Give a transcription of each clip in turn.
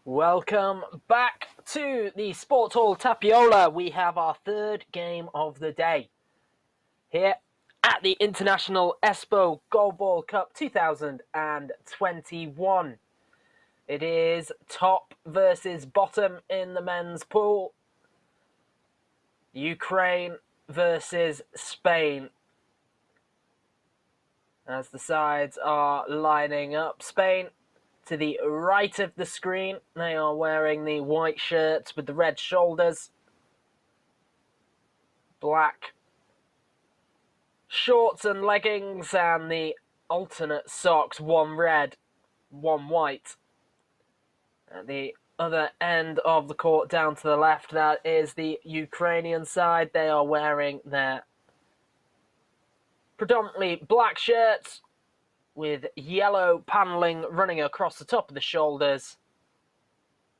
Welcome back to the Sports Hall Tapiola. We have our third game of the day here at the International Espoo Goalball Cup 2021. It is top versus bottom in the men's pool. Ukraine versus Spain. As the sides are lining up, Spain to the right of the screen, they are wearing the white shirts with the red shoulders, black shorts and leggings, and the alternate socks, one red, one white. At the other end of the court, down to the left, that is the Ukrainian side. They are wearing their predominantly black shirts with yellow panelling running across the top of the shoulders,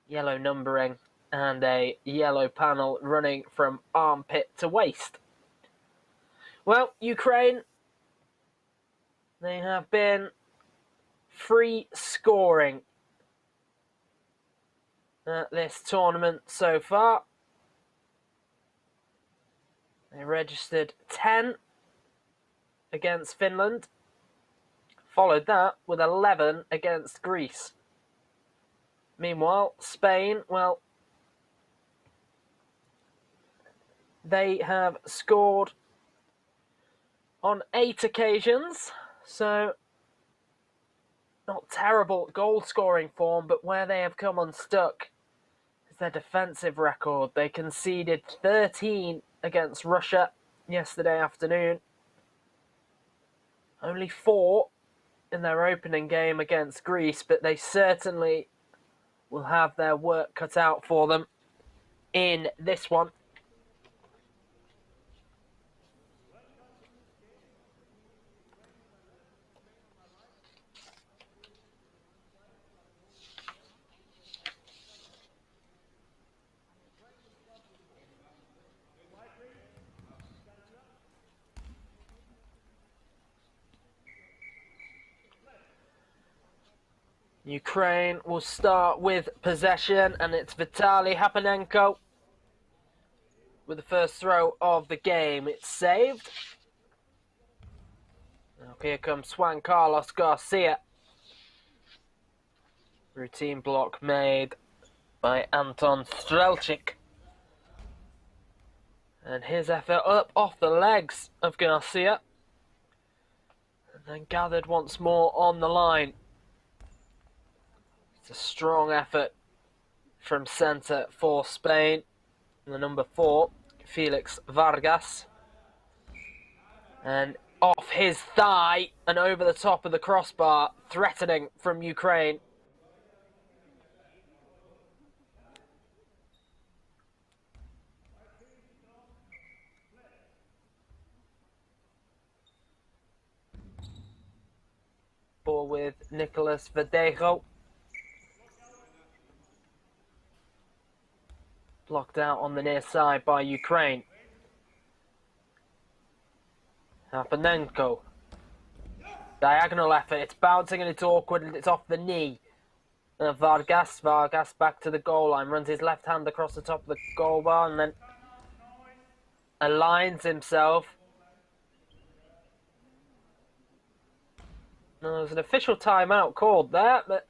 yellow numbering, and a yellow panel running from armpit to waist. Well, Ukraine, they have been free scoring at this tournament so far. They registered 10 against Finland. Followed that with 11 against Greece. Meanwhile, Spain, well, they have scored on 8 occasions, so not terrible goal-scoring form, but where they have come unstuck is their defensive record. They conceded 13 against Russia yesterday afternoon. Only 4 in their opening game against Greece, but they certainly will have their work cut out for them in this one. Ukraine will start with possession, and it's Vitaly Hapanenko with the first throw of the game. It's saved. Now here comes Juan Carlos Garcia. Routine block made by Anton Strelchik. And his effort up off the legs of Garcia. And then gathered once more on the line. It's a strong effort from centre for Spain. The number 4, Felix Vargas. And off his thigh and over the top of the crossbar, threatening from Ukraine. Ball with Nicolas Verdejo. Blocked out on the near side by Ukraine. Hapanenko. Diagonal effort. It's bouncing and it's awkward and it's off the knee. Vargas back to the goal line. Runs his left hand across the top of the goal bar and then aligns himself. Now, there's an official timeout called there, but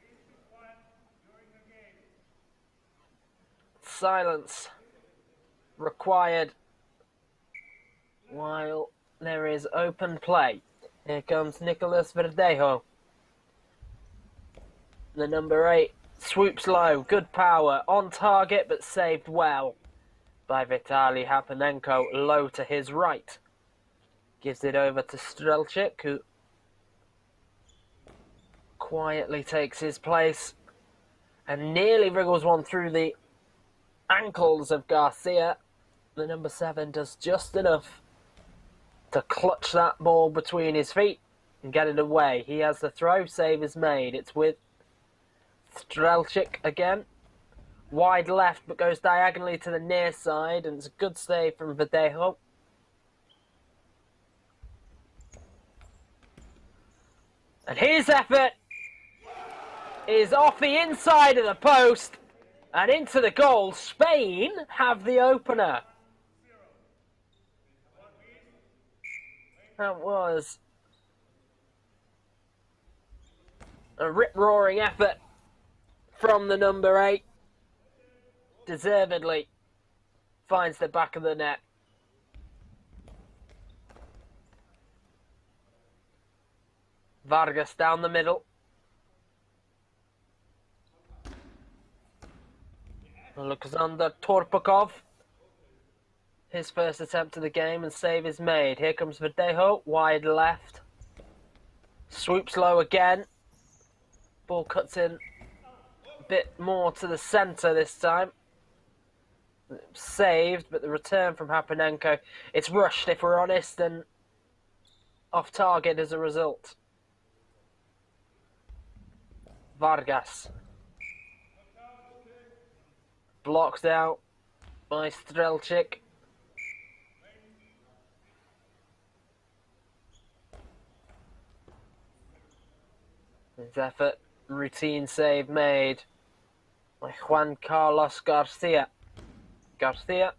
silence required while there is open play. Here comes Nicolas Verdejo. The number 8 swoops low, good power, on target but saved well by Vitaly Hapanenko, low to his right. Gives it over to Strelchik, who quietly takes his place and nearly wriggles one through the ankles of Garcia. The number 7 does just enough to clutch that ball between his feet and get it away. He has the throw, save is made. It's with Strelchik again. Wide left, but goes diagonally to the near side, and it's a good save from Verdejo. And his effort is off the inside of the post And into the goal, Spain have the opener. That was a rip-roaring effort from the number 8. Deservedly finds the back of the net. Vargas down the middle. Alexander Torpakov. His first attempt of the game and save is made. Here comes Verdejo, wide left. Swoops low again. Ball cuts in a bit more to the centre this time. Saved, but the return from Hapanenko, it's rushed if we're honest, and off target as a result. Vargas. Blocked out by Strelchik. His effort, routine save made by Juan Carlos Garcia. Garcia,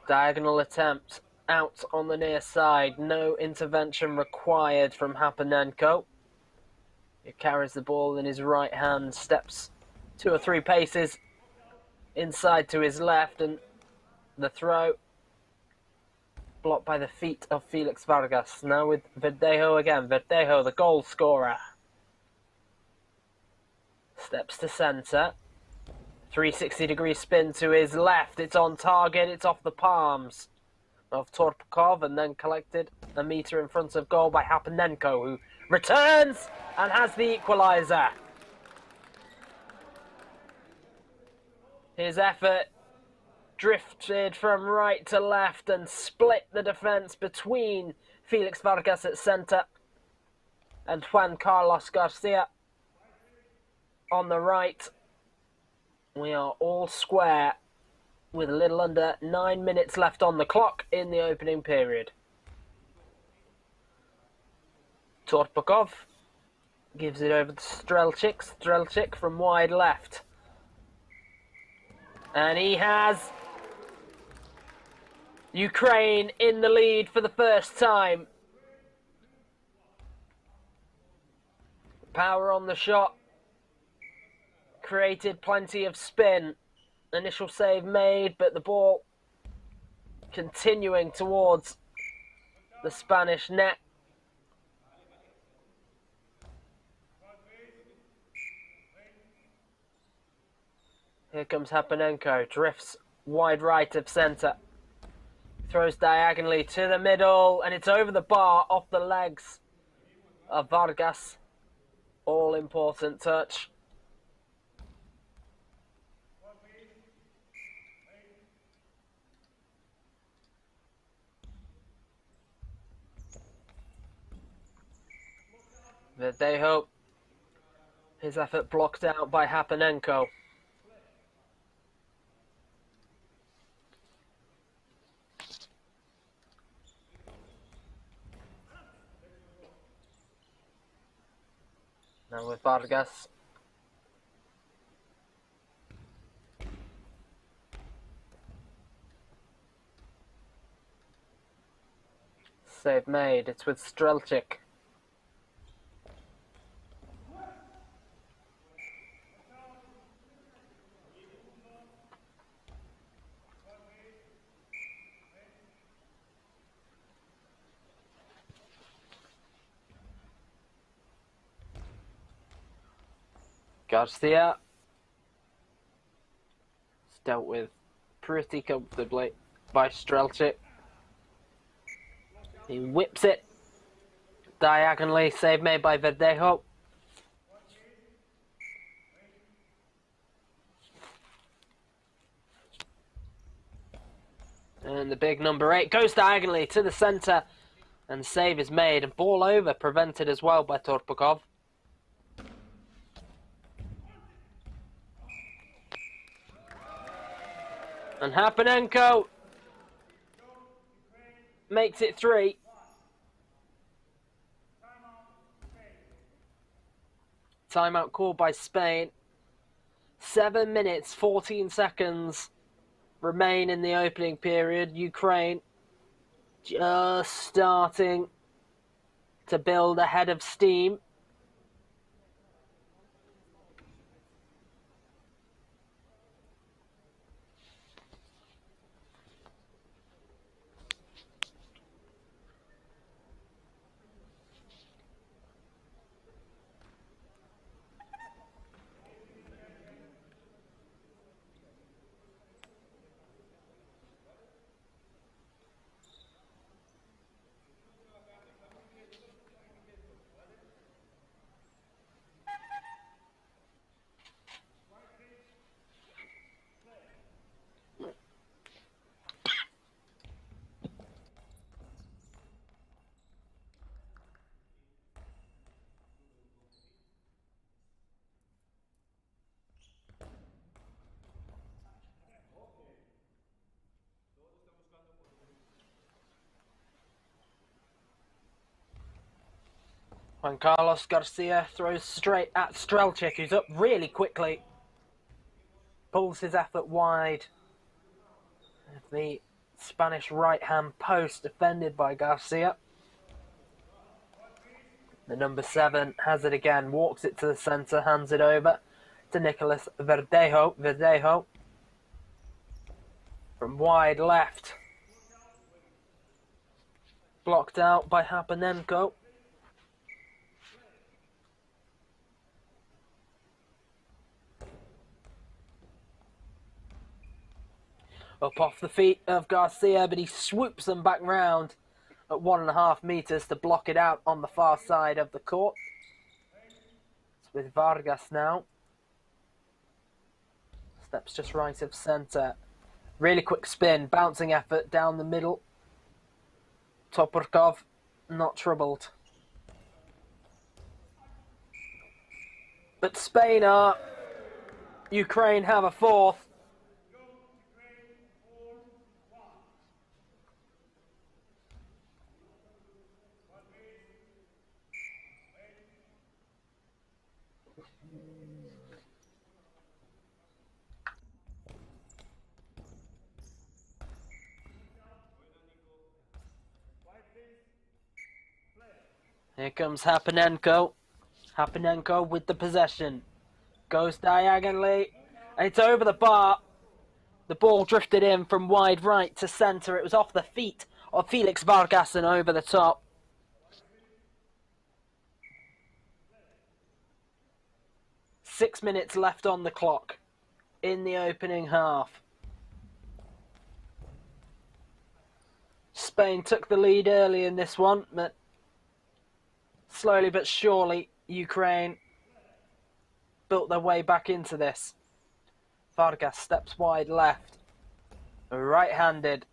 diagonal attempt out on the near side. No intervention required from Hapanenko. He carries the ball in his right hand, steps 2 or 3 paces inside to his left, and the throw blocked by the feet of Felix Vargas. Now with Verdejo again. Verdejo, the goal scorer. Steps to centre. 360-degree spin to his left. It's on target. It's off the palms of Torpakov and then collected a metre in front of goal by Hapanenko, who returns and has the equaliser. His effort drifted from right to left and split the defence between Felix Vargas at centre and Juan Carlos Garcia on the right. We are all square with a little under 9 minutes left on the clock in the opening period. Torpakov gives it over to Strelchik. Strelchik from wide left. And he has Ukraine in the lead for the first time. Power on the shot. Created plenty of spin. Initial save made, but the ball continuing towards the Spanish net. Here comes Hapanenko, drifts wide right of centre. Throws diagonally to the middle, and it's over the bar, off the legs of Vargas. All important touch. Verdejo, his effort blocked out by Hapanenko. Now with Vargas. Save made, it's with Strelchik. Garcia. It's dealt with pretty comfortably by Strelchik. He whips it diagonally, save made by Verdejo. And the big number 8 goes diagonally to the centre, and save is made. And ball over, prevented as well by Torpakov. And Hapanenko makes it 3. Timeout called by Spain. 7 minutes, 14 seconds remain in the opening period. Ukraine just starting to build a head of steam. When Carlos Garcia throws straight at Strelchik, who's up really quickly. Pulls his effort wide. The Spanish right-hand post defended by Garcia. The number 7 has it again, walks it to the centre, hands it over to Nicolas Verdejo. Verdejo from wide left. Blocked out by Hapanenko. Up off the feet of Garcia, but he swoops them back round at 1.5 metres to block it out on the far side of the court. It's with Vargas now. Steps just right of centre. Really quick spin, bouncing effort down the middle. Toporkov not troubled. But Spain are. Ukraine have a fourth. Here comes Hapanenko. Hapanenko with the possession. Goes diagonally. And it's over the bar. The ball drifted in from wide right to centre. It was off the feet of Felix Vargas and over the top. Six minutes left on the clock in the opening half. Spain took the lead early in this one, but slowly but surely Ukraine built their way back into this. Vargas steps wide left, right-handed,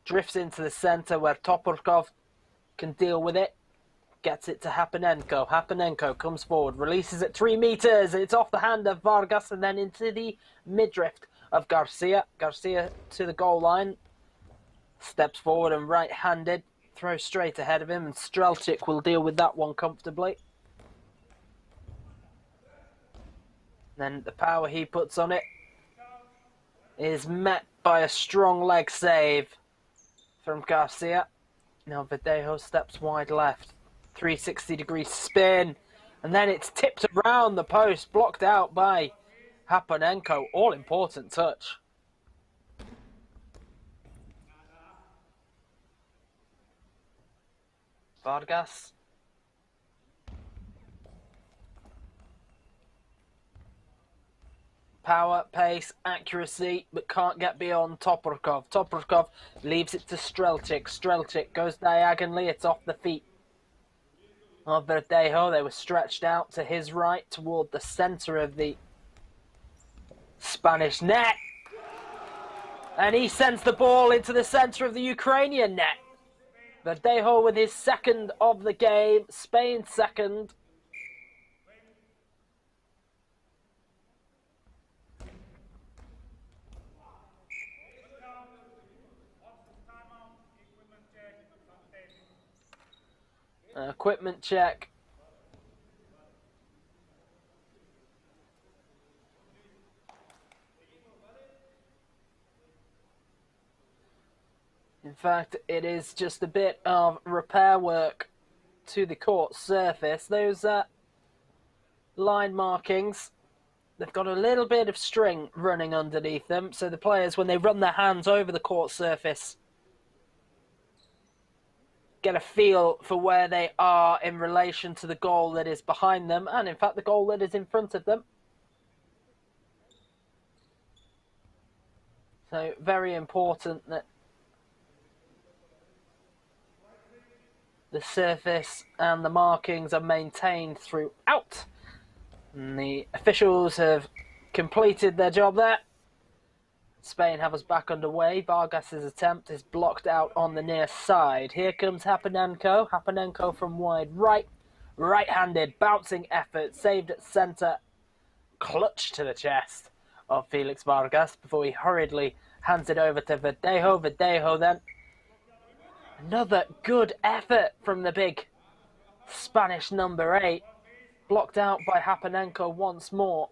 drifts into the centre where Toporkov can deal with it, gets it to Hapanenko. Hapanenko comes forward, releases it 3 metres, and it's off the hand of Vargas and then into the midriff of Garcia. Garcia to the goal line, steps forward and right-handed, throws straight ahead of him, and Strelchik will deal with that one comfortably. Then the power he puts on it is met by a strong leg save from Garcia. Now Verdejo steps wide left. 360-degree spin. And then it's tipped around the post, blocked out by Hapanenko. All-important touch. Vargas. Power, pace, accuracy, but can't get beyond Toporkov. Toporkov leaves it to Strelchik. Strelchik goes diagonally. It's off the feet of Verdejo. They were stretched out to his right toward the centre of the Spanish net. And he sends the ball into the centre of the Ukrainian net. Verdejo with his second of the game. Spain's second. Equipment check. In fact, it is just a bit of repair work to the court surface. Those line markings, they've got a little bit of string running underneath them, so the players, when they run their hands over the court surface, get a feel for where they are in relation to the goal that is behind them, and in fact the goal that is in front of them. So very important that the surface and the markings are maintained throughout. And the officials have completed their job there. Spain have us back underway. Vargas's attempt is blocked out on the near side. Here comes Hapanenko. Hapanenko from wide right. Right-handed, bouncing effort, saved at centre. Clutch to the chest of Felix Vargas before he hurriedly hands it over to Verdejo. Verdejo then. Another good effort from the big Spanish number 8. Blocked out by Hapanenko once more.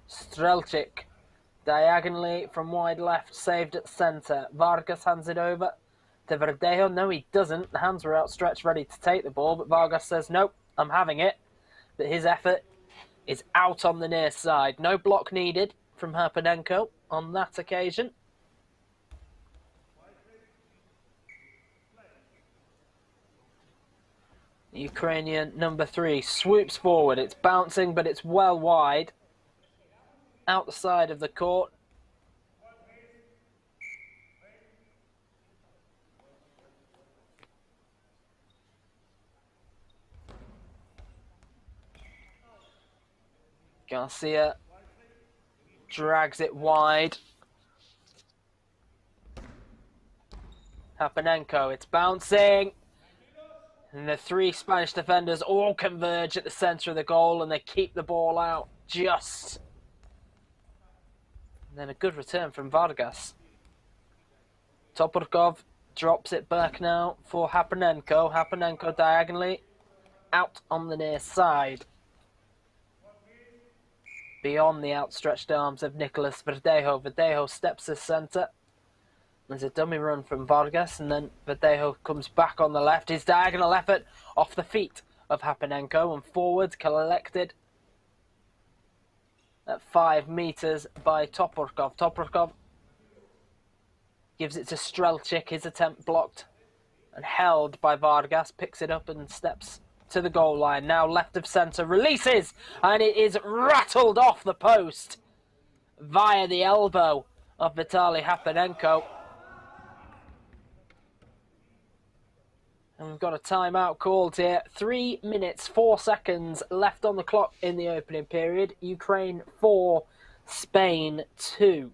Strelchik, diagonally from wide left, saved at centre. Vargas hands it over to Verdejo. No, he doesn't. The hands were outstretched, ready to take the ball, but Vargas says, nope, I'm having it. But his effort is out on the near side. No block needed from Hapanenko on that occasion. The Ukrainian number 3 swoops forward. It's bouncing, but it's well wide. Out the side of the court. Garcia drags it wide. Hapanenko, it's bouncing. And the 3 Spanish defenders all converge at the centre of the goal and they keep the ball out just. And then a good return from Vargas. Toporkov drops it back now for Hapanenko. Hapanenko diagonally out on the near side. Beyond the outstretched arms of Nicolas Verdejo. Verdejo steps to centre. There's a dummy run from Vargas, and then Verdejo comes back on the left. His diagonal effort off the feet of Hapanenko and forward, collected at 5 metres by Toporkov. Toporkov gives it to Strelchik. His attempt blocked and held by Vargas. Picks it up and steps to the goal line. Now left of centre, releases, and it is rattled off the post via the elbow of Vitaly Hapanenko. And we've got a timeout called here. 3 minutes, 4 seconds left on the clock in the opening period. Ukraine 4, Spain 2.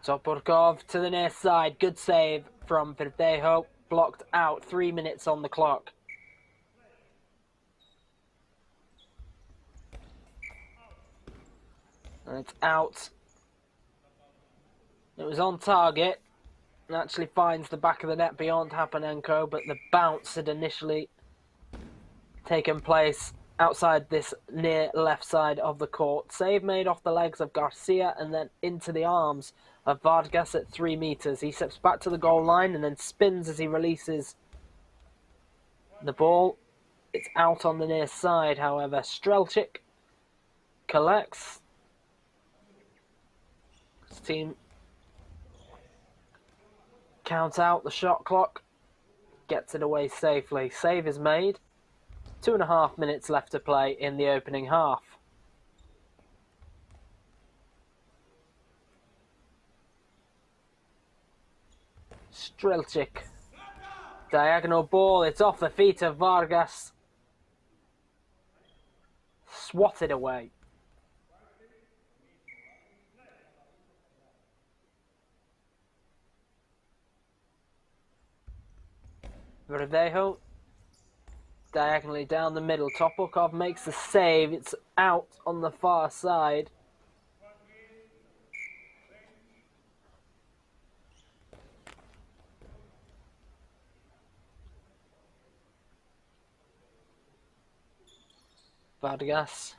Toporkov to the near side. Good save from Verdejo. Blocked out. 3 minutes on the clock. And it's out. It was on target. It actually finds the back of the net beyond Hapanenko, but the bounce had initially taken place outside this near left side of the court. Save made off the legs of Garcia and then into the arms of Vargas at 3 metres. He steps back to the goal line and then spins as he releases the ball. It's out on the near side, however. Strelchik collects. His team count out the shot clock. Gets it away safely. Save is made. 2.5 minutes left to play in the opening half. Strelchik. Diagonal ball. It's off the feet of Vargas. Swatted away. Verdejo. Diagonally down the middle. Topolkov makes the save. It's out on the far side. Vargas.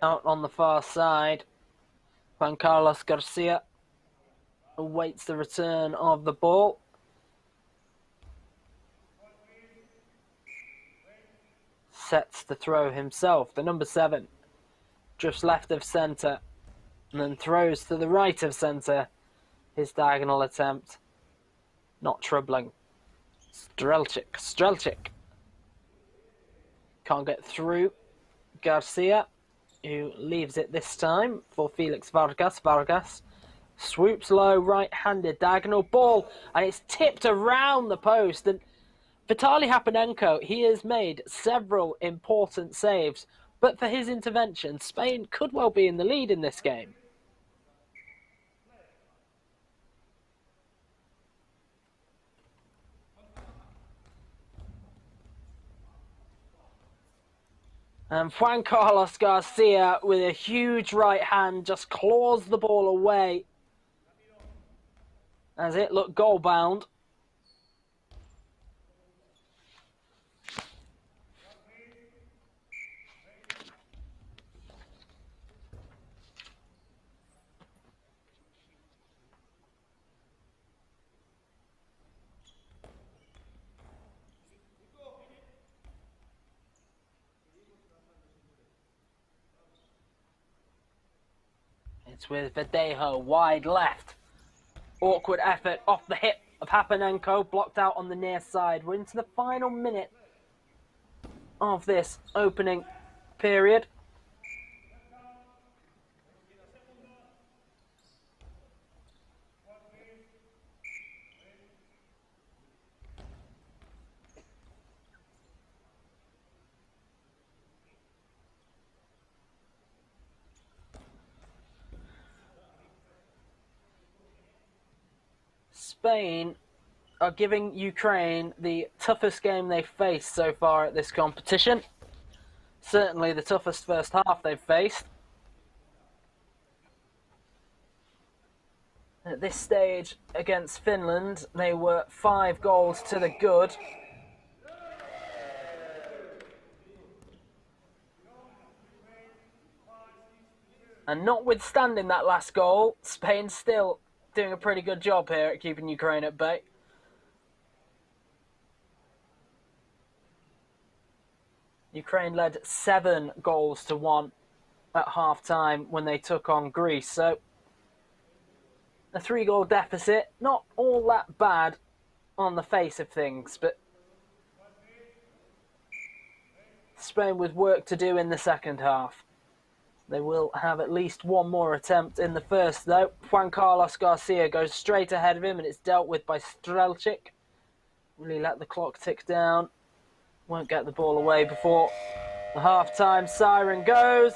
Out on the far side. Juan Carlos Garcia awaits the return of the ball. Sets to throw himself, the number 7, just left of centre, and then throws to the right of centre. His diagonal attempt, not troubling. Strelchik. Can't get through. Garcia, who leaves it this time for Felix Vargas. Vargas swoops low, right-handed diagonal ball, and it's tipped around the post. And Vitaly Hapanenko, he has made several important saves, but for his intervention, Spain could well be in the lead in this game. And Juan Carlos Garcia, with a huge right hand, just claws the ball away as it looked goal-bound. It's with Verdejo, wide left. Awkward effort off the hip of Hapanenko, blocked out on the near side. We're into the final minute of this opening period. Spain are giving Ukraine the toughest game they've faced so far at this competition. Certainly the toughest first half they've faced. At this stage against Finland, they were 5 goals to the good. And notwithstanding that last goal, Spain still doing a pretty good job here at keeping Ukraine at bay. Ukraine led 7 goals to 1 at half-time when they took on Greece. So a 3-goal deficit, not all that bad on the face of things, but Spain with work to do in the second half. They will have at least one more attempt in the first, though. Juan Carlos Garcia goes straight ahead of him, and it's dealt with by Strelchik. Really let the clock tick down. Won't get the ball away before the half-time siren goes.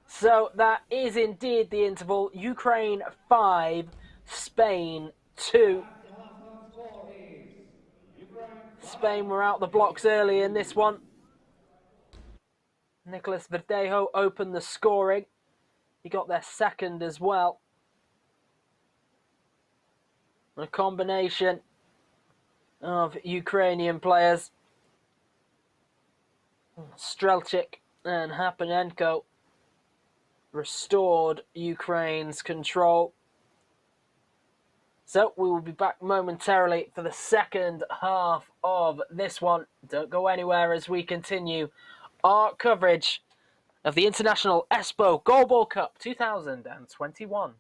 So that is indeed the interval. Ukraine 5, Spain 2. Spain were out the blocks early in this one. Nicolas Verdejo opened the scoring. He got their second as well. A combination of Ukrainian players, Strelchik and Hapanenko, restored Ukraine's control. So we will be back momentarily for the second half of this one. Don't go anywhere as we continue our coverage of the International Espoo Goalball Cup 2021.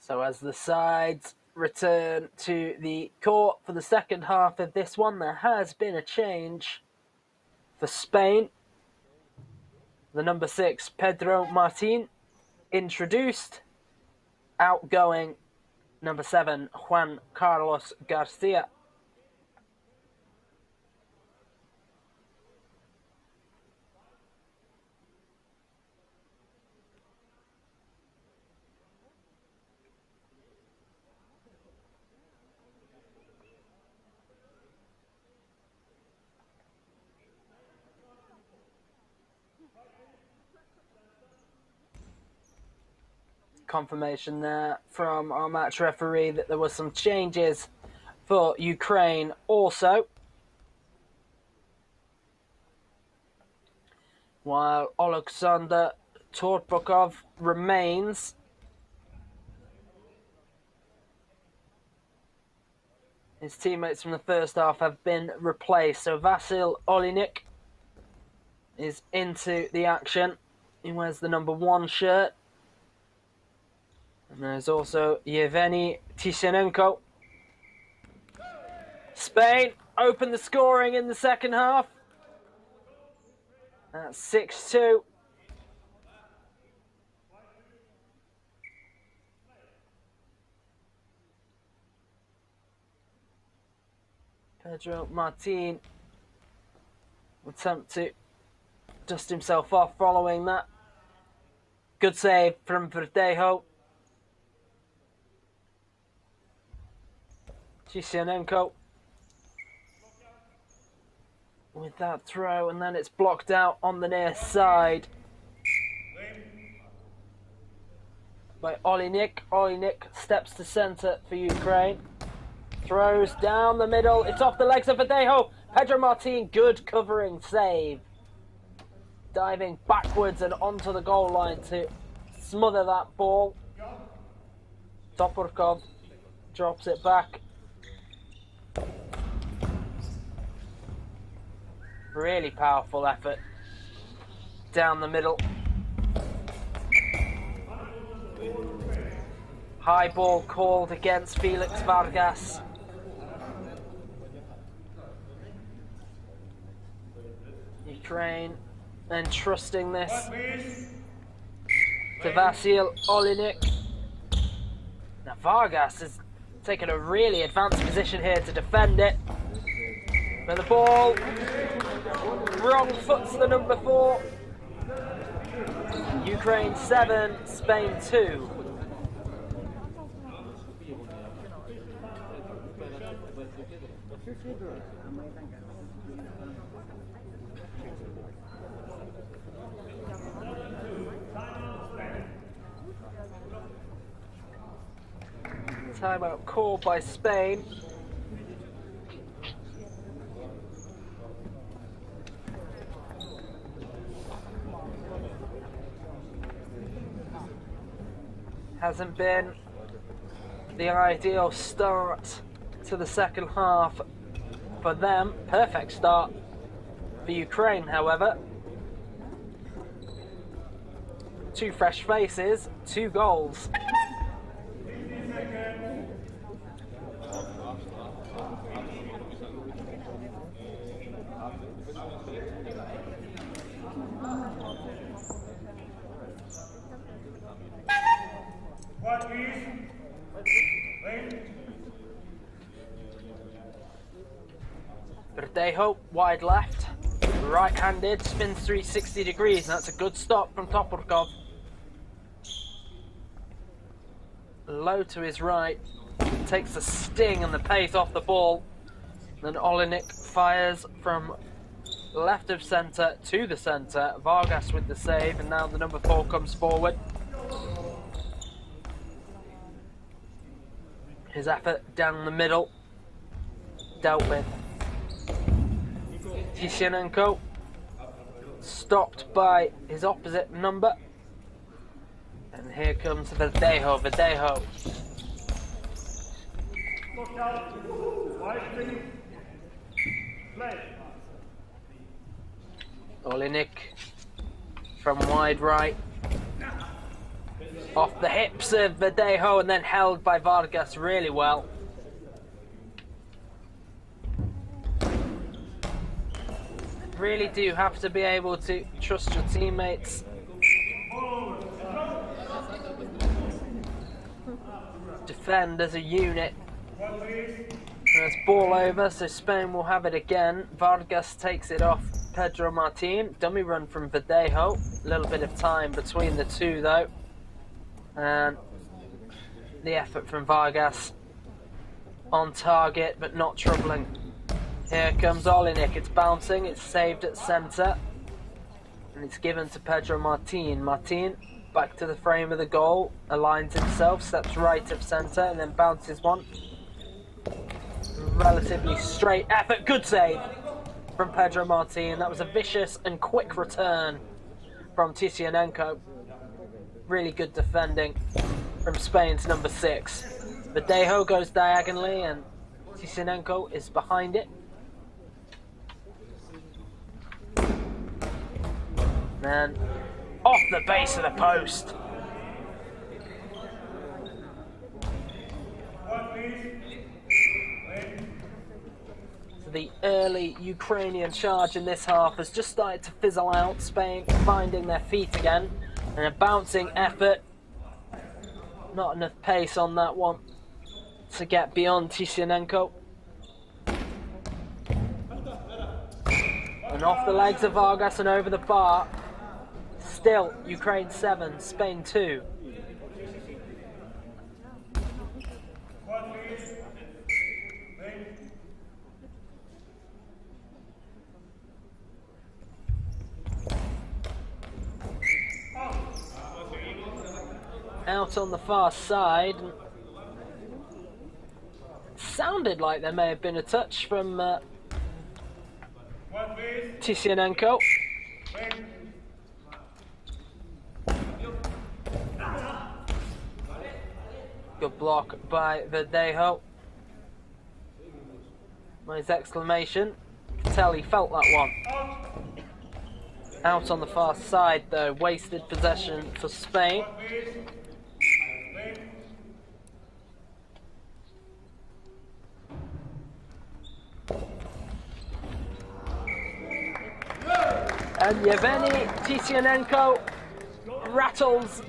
So as the sides return to the court for the second half of this one, there has been a change for Spain. The number 6, Pedro Martin, introduced. Outgoing number 7, Juan Carlos Garcia. Confirmation there from our match referee that there were some changes for Ukraine also. While Alexander Torpakov remains. His teammates from the first half have been replaced. So Vasil Olinik is into the action. He wears the number 1 shirt. And there's also Yevgeny Tishenenko. Spain open the scoring in the second half. That's 6-2. Pedro Martin will attempt to dust himself off following that. Good save from Verdejo. Tishenenko with that throw, and then it's blocked out on the near side by Olinik. Olinik steps to centre for Ukraine. Throws down the middle. It's off the legs of Verdejo. Pedro Martin, good covering save. Diving backwards and onto the goal line to smother that ball. Toporkov drops it back. Really powerful effort down the middle. High ball called against Felix Vargas. Ukraine entrusting this to Vasil Olinik. Now Vargas has taken a really advanced position here to defend it. But the ball wrong foots the number 4. Ukraine 7, Spain 2. Timeout called by Spain. Hasn't been the ideal start to the second half for them. Perfect start for Ukraine, however. 2 fresh faces, 2 goals. Verdejo, wide left, right-handed, spins 360 degrees, and that's a good stop from Toporkov. Low to his right, takes the sting and the pace off the ball. Then Olenik fires from left of centre to the centre. Vargas with the save, and now the number 4 comes forward. His effort down the middle, dealt with. Tisyanenko, stopped by his opposite number. And here comes Verdejo. Olenik from wide right. Off the hips of Verdejo and then held by Vargas really well. Really do have to be able to trust your teammates. Defend as a unit. There's ball over, so Spain will have it again. Vargas takes it off Pedro Martin. Dummy run from Verdejo. A little bit of time between the two though. And the effort from Vargas on target but not troubling. Here comes Olenik, it's bouncing, it's saved at centre. And it's given to Pedro Martin. Martin back to the frame of the goal, aligns himself, steps right of centre and then bounces one. Relatively straight effort, good save from Pedro Martin. That was a vicious and quick return from Tisyanenko. Really good defending from Spain's number 6. Verdejo goes diagonally and Tisyanenko is behind it. Then off the base of the post. So the early Ukrainian charge in this half has just started to fizzle out. Spain finding their feet again. And a bouncing effort. Not enough pace on that one to get beyond Tisyanenko. And off the legs of Vargas and over the bar. Still, Ukraine 7, Spain 2. Out on the far side. Sounded like there may have been a touch from Tisyanenko. Good block by Verdejo. His exclamation. You can tell he felt that one. Out on the far side though, wasted possession for Spain. And Yevgeny Tisyanenko rattles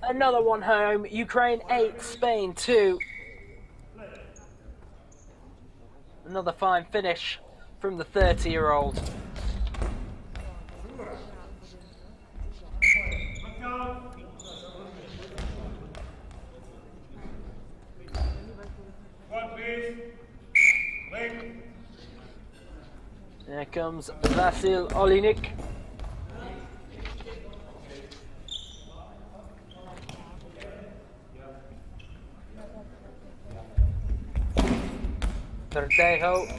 another one home. Ukraine 8, Spain 2. Another fine finish from the 30-year-old. comes Vasil Olinik. Verdejo.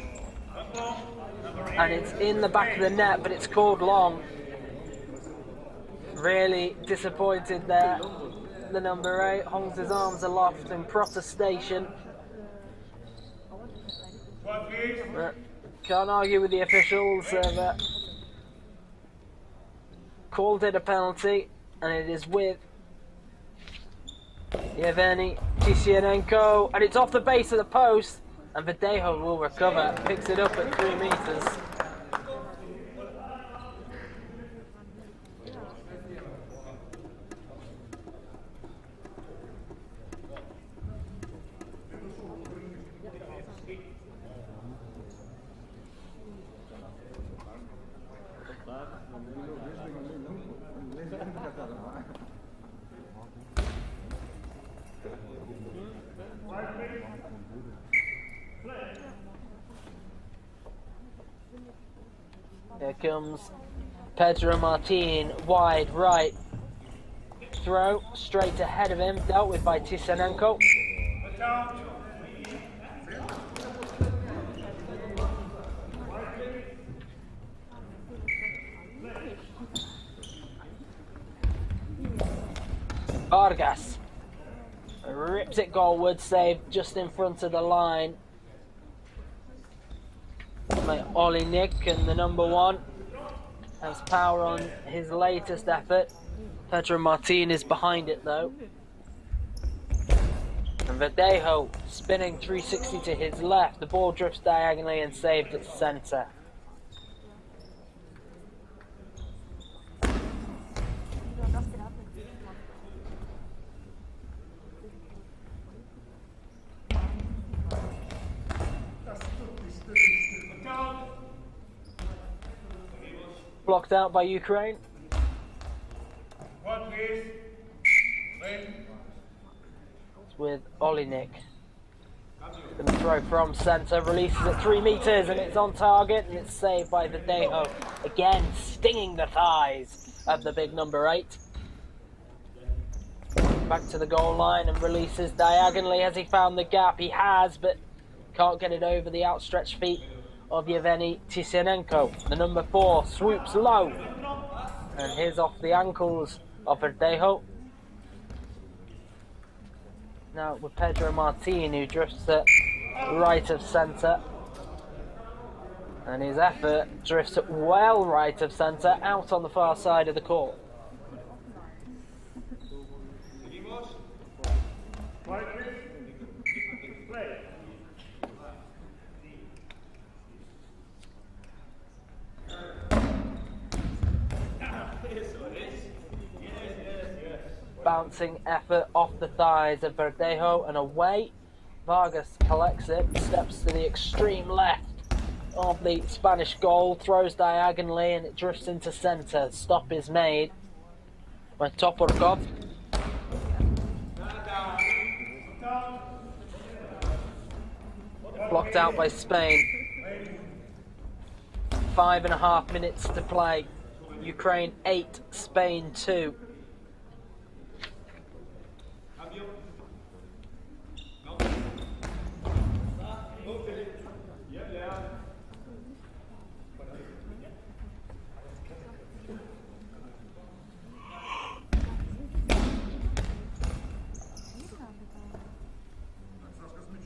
And it's in the back of the net, but it's called long. Really disappointed there. The number 8 holds his arms aloft in protestation. Can't argue with the officials. Called it a penalty, and it is with Yevgeny Tisianenko, and it's off the base of the post, and Verdejo will recover, picks it up at 3 meters. Here comes Pedro Martin, wide right. Throw straight ahead of him, dealt with by Tisianenko. Vargas rips it goalward, saved just in front of the line by Olinik, and the number 1 has power on his latest effort. Pedro Martin is behind it though. And Verdejo spinning 360 to his left. The ball drifts diagonally and saved at centre. Blocked out by Ukraine. It's with Olinik. Going to throw from centre, releases at 3 meters, and it's on target, and it's saved by Verdejo. Again, stinging the thighs of the big number 8. Back to the goal line and releases diagonally. Has he found the gap? He has, but can't get it over the outstretched feet of Yevgeny Tisianenko. The number 4 swoops low, and here's off the ankles of Verdejo. Now with Pedro Martin, who drifts at right of centre, and his effort drifts at well right of centre, out on the far side of the court. Bouncing effort off the thighs of Verdejo and away. Vargas collects it, steps to the extreme left of the Spanish goal, throws diagonally, and it drifts into centre. Stop is made by Toporkov. Blocked out by Spain. 5.5 minutes to play. Ukraine 8, Spain 2.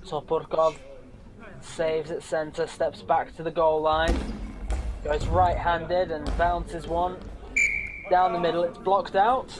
Toporkov saves at centre, steps back to the goal line, goes right-handed and bounces one down the middle. It's blocked out.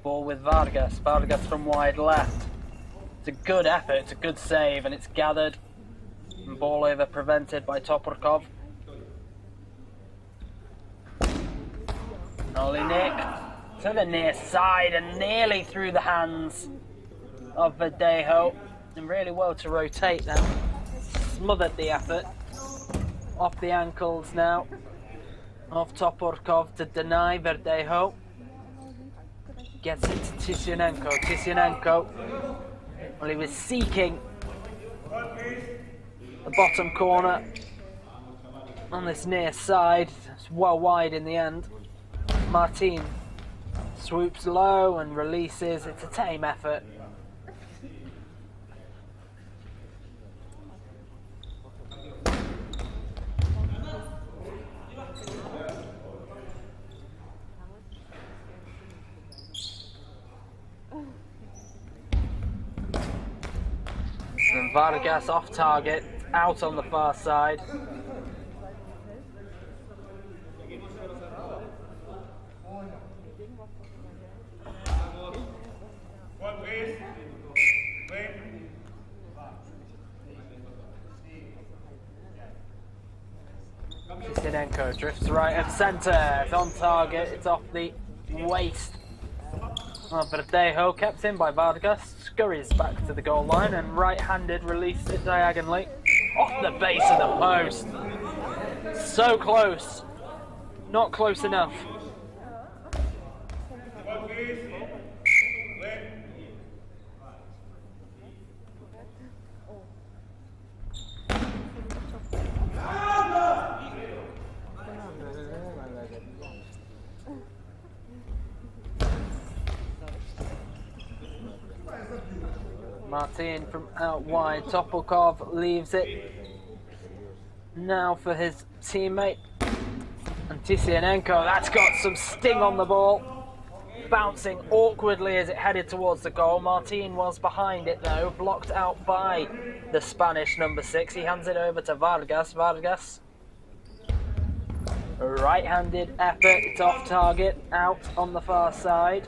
Ball with Vargas. Vargas from wide left. It's a good effort, it's a good save, and it's gathered. And ball over prevented by Toporkov. Olinik to the near side and nearly through the hands of Verdejo. And really well to rotate now. Smothered the effort. Off the ankles now of Toporkov to deny Verdejo. Gets it to Tisyonenko. Tisyonenko, well, he was seeking the bottom corner on this near side. It's well wide in the end. Martin swoops low and releases. It's a tame effort. And Vargas off target, out on the far side. Tisyonenko drifts right of centre. It's on target. It's off the waist. Verdejo kept in by Vargas. Scurries back to the goal line and right-handed released it diagonally off the base of the post. So close. Not close enough. Martin from out wide. Topolkov leaves it now for his teammate. And Tisyonenko, that's got some sting on the ball. Bouncing awkwardly as it headed towards the goal. Martin was behind it though, blocked out by the Spanish number 6. He hands it over to Vargas. Vargas. Right-handed effort, it's off target, out on the far side.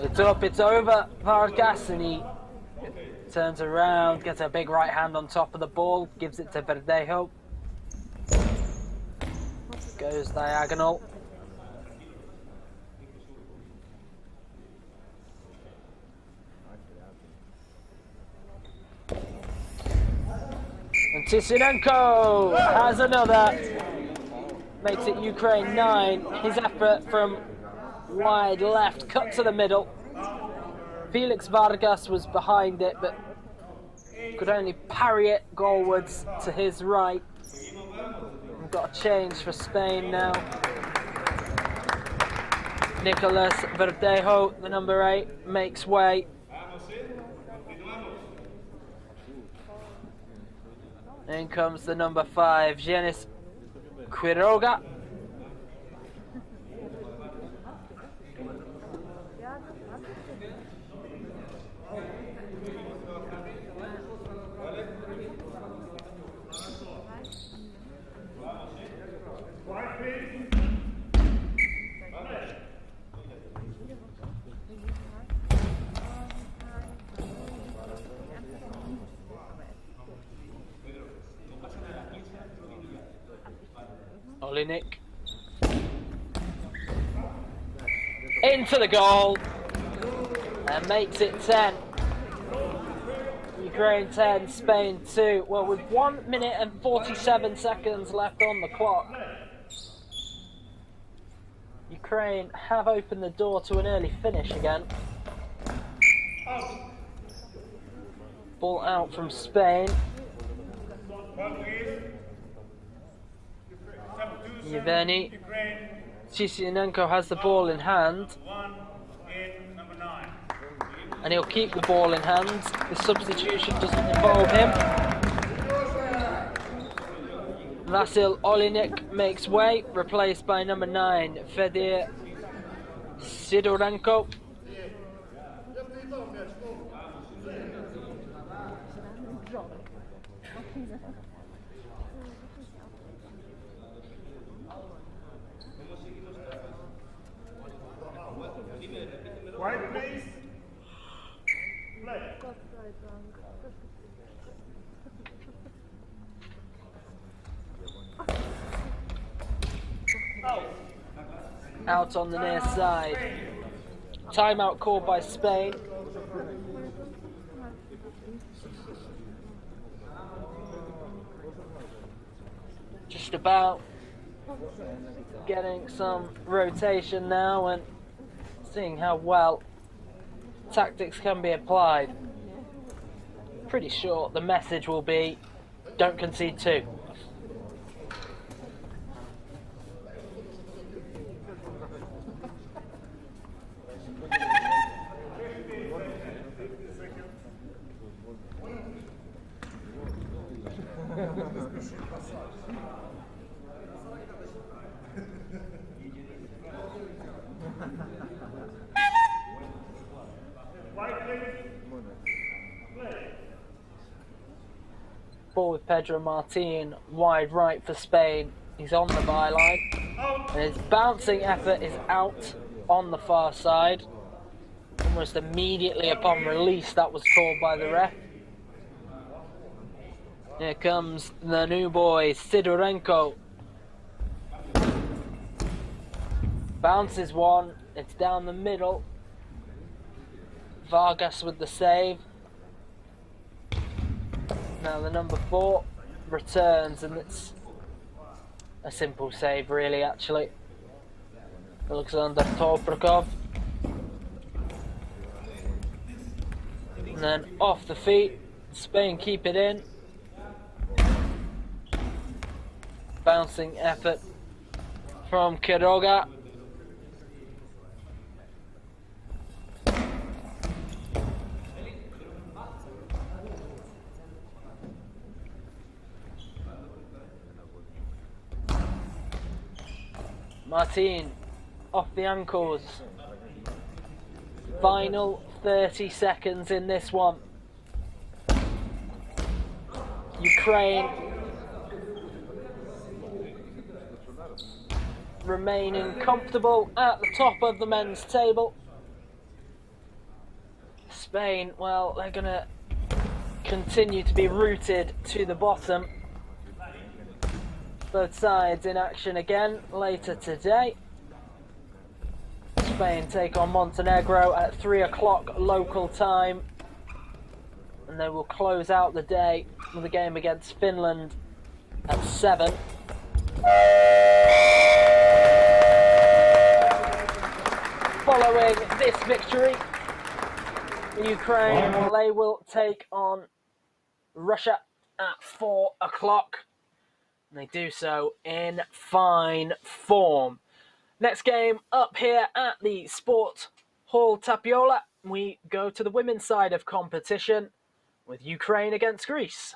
It's up, it's over. Vargas, and he turns around, gets a big right hand on top of the ball, gives it to Verdejo. Goes diagonal. And Tisyonenko has another. Makes it Ukraine 9. His effort from wide left, cut to the middle. Felix Vargas was behind it, but could only parry it goalwards to his right. We've got a change for Spain now. Nicolas Verdejo, the number 8, makes way. In comes the number 5, Jenis Quiroga. Olinik into the goal and makes it 10. Ukraine 10, Spain 2. Well, with 1 minute and 47 seconds left on the clock, Ukraine have opened the door to an early finish again. Ball out from Spain. Yevgeny Tisyonenko has the ball in hand, and he'll keep the ball in hand. The substitution doesn't involve him. Vasil Olinik makes way, replaced by number 9, Fedir Sidorenko. White, please. Play. Out on the near side. Timeout called by Spain. Just about getting some rotation now and seeing how well tactics can be applied. Pretty sure the message will be, don't concede 2. Ball with Pedro Martin, wide right for Spain. He's on the byline. And his bouncing effort is out on the far side. Almost immediately upon release, that was called by the ref. Here comes the new boy, Sidorenko. Bounces one, it's down the middle. Vargas with the save. Now the number 4 returns, and it's a simple save really, actually. Alexander Toprikov. And then off the feet, Spain keep it in. Bouncing effort from Quiroga. Martin off the ankles. Final 30 seconds in this one. Ukraine remaining comfortable at the top of the men's table. Spain, well, they're going to continue to be rooted to the bottom. Both sides in action again later today. Spain take on Montenegro at 3 o'clock local time. And they will close out the day with a game against Finland at 7. Following this victory, Ukraine, they will take on Russia at 4 o'clock. And they do so in fine form. Next game up here at the Sport Hall Tapiola. We go to the women's side of competition with Ukraine against Greece.